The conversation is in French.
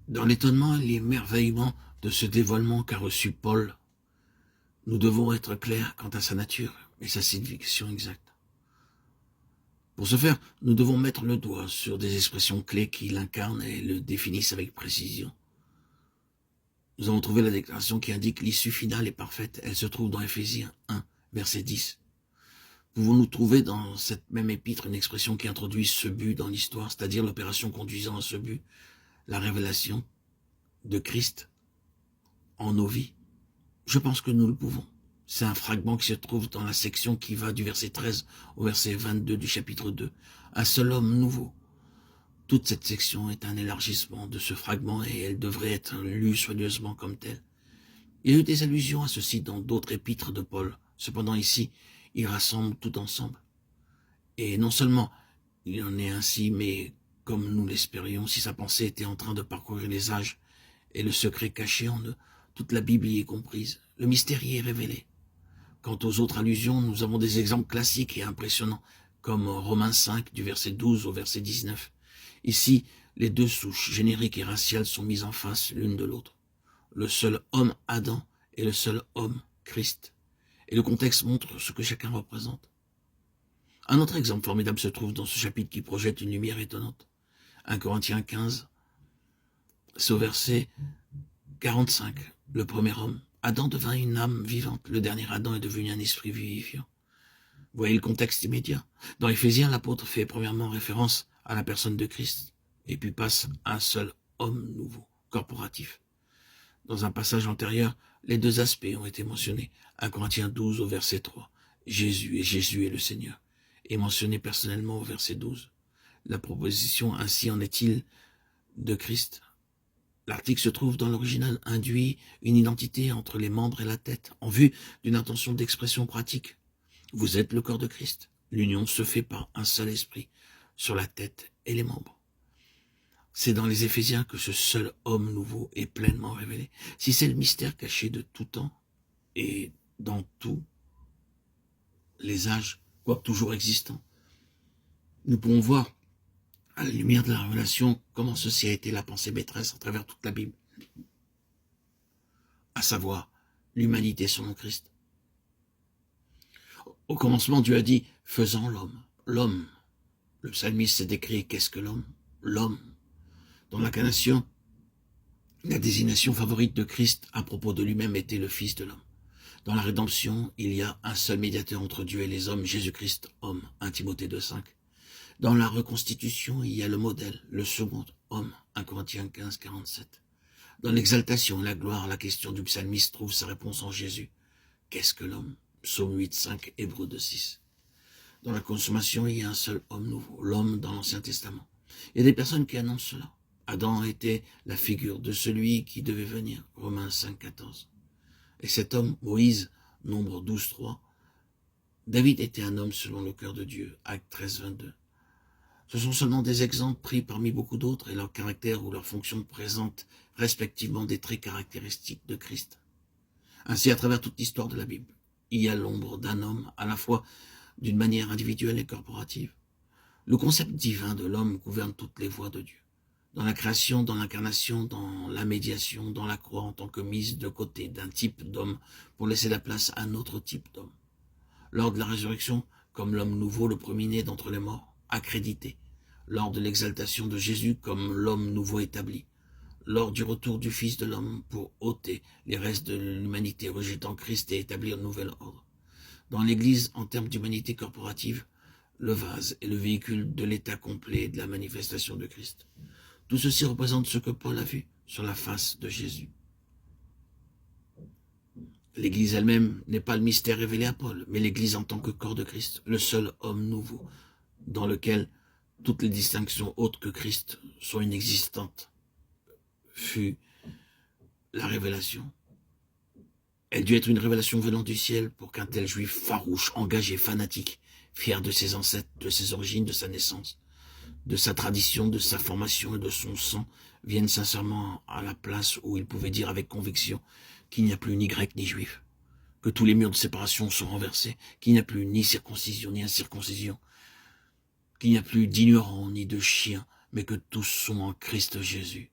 Dans l'étonnement et l'émerveillement de ce dévoilement qu'a reçu Paul, nous devons être clairs quant à sa nature et sa signification exacte. Pour ce faire, nous devons mettre le doigt sur des expressions clés qui l'incarnent et le définissent avec précision. Nous avons trouvé la déclaration qui indique l'issue finale et parfaite. Elle se trouve dans Éphésiens 1, verset 10. Pouvons-nous trouver dans cette même épître une expression qui introduit ce but dans l'histoire, c'est-à-dire l'opération conduisant à ce but, la révélation de Christ en nos vies? Je pense que nous le pouvons. C'est un fragment qui se trouve dans la section qui va du verset 13 au verset 22 du chapitre 2. Un seul homme nouveau. Toute cette section est un élargissement de ce fragment et elle devrait être lue soigneusement comme telle. Il y a eu des allusions à ceci dans d'autres épîtres de Paul. Cependant ici, il rassemble tout ensemble. Et non seulement il en est ainsi, mais comme nous l'espérions, si sa pensée était en train de parcourir les âges et le secret caché en eux, toute la Bible y est comprise. Le mystère y est révélé. Quant aux autres allusions, nous avons des exemples classiques et impressionnants, comme Romains 5, du verset 12 au verset 19. Ici, les deux souches génériques et raciales sont mises en face l'une de l'autre. Le seul homme Adam et le seul homme Christ. Et le contexte montre ce que chacun représente. Un autre exemple formidable se trouve dans ce chapitre qui projette une lumière étonnante. 1 Corinthiens 15, c'est au verset 45, le premier homme. Adam devint une âme vivante. Le dernier Adam est devenu un esprit vivifiant. Vous voyez le contexte immédiat. Dans Éphésiens, l'apôtre fait premièrement référence à la personne de Christ, et puis passe à un seul homme nouveau, corporatif. Dans un passage antérieur, les deux aspects ont été mentionnés. 1 Corinthiens 12 au verset 3. Jésus est le Seigneur, est mentionné personnellement au verset 12. La proposition ainsi en est-il de Christ. L'article se trouve dans l'original, induit une identité entre les membres et la tête, en vue d'une intention d'expression pratique. Vous êtes le corps de Christ. L'union se fait par un seul esprit, sur la tête et les membres. C'est dans les Éphésiens que ce seul homme nouveau est pleinement révélé. Si c'est le mystère caché de tout temps et dans tous les âges, quoique toujours existants, nous pouvons voir à la lumière de la révélation comment ceci a été la pensée maîtresse à travers toute la Bible, à savoir l'humanité selon Christ. Au commencement, Dieu a dit « faisant l'homme ». L'homme. Le psalmiste s'est décrit « qu'est-ce que l'homme » ? L'homme. Dans l'incarnation, la désignation favorite de Christ à propos de lui-même était le Fils de l'homme. Dans la rédemption, il y a un seul médiateur entre Dieu et les hommes, Jésus-Christ, homme, 1 Timothée 2,5. Dans la reconstitution, il y a le modèle, le second homme, 1 Corinthiens 15, 47. Dans l'exaltation et la gloire, la question du psalmiste trouve sa réponse en Jésus. Qu'est-ce que l'homme ? Psaume 8, 5, Hébreux 2, 6. Dans la consommation, il y a un seul homme nouveau, l'homme dans l'Ancien Testament. Il y a des personnes qui annoncent cela. Adam était la figure de celui qui devait venir, Romains 5, 14. Et cet homme, Moïse, Nombre 12, 3. David était un homme selon le cœur de Dieu, Actes 13, 22. Ce sont seulement des exemples pris parmi beaucoup d'autres et leur caractère ou leur fonction présentent respectivement des traits caractéristiques de Christ. Ainsi, à travers toute l'histoire de la Bible, il y a l'ombre d'un homme à la fois d'une manière individuelle et corporative. Le concept divin de l'homme gouverne toutes les voies de Dieu. Dans la création, dans l'incarnation, dans la médiation, dans la croix en tant que mise de côté d'un type d'homme pour laisser la place à un autre type d'homme. Lors de la résurrection, comme l'homme nouveau, le premier-né d'entre les morts, accrédité. Lors de l'exaltation de Jésus comme l'homme nouveau établi. Lors du retour du Fils de l'homme pour ôter les restes de l'humanité rejetant Christ et établir un nouvel ordre. Dans l'Église, en termes d'humanité corporative, le vase est le véhicule de l'état complet de la manifestation de Christ. Tout ceci représente ce que Paul a vu sur la face de Jésus. L'Église elle-même n'est pas le mystère révélé à Paul, mais l'Église en tant que corps de Christ, le seul homme nouveau, dans lequel toutes les distinctions autres que Christ sont inexistantes, fut la révélation. Elle dut être une révélation venant du ciel pour qu'un tel juif farouche, engagé, fanatique, fier de ses ancêtres, de ses origines, de sa naissance, de sa tradition, de sa formation et de son sang, vienne sincèrement à la place où il pouvait dire avec conviction qu'il n'y a plus ni grec ni juif, que tous les murs de séparation sont renversés, qu'il n'y a plus ni circoncision ni incirconcision, qu'il n'y a plus d'ignorants ni de chiens, mais que tous sont en Christ Jésus.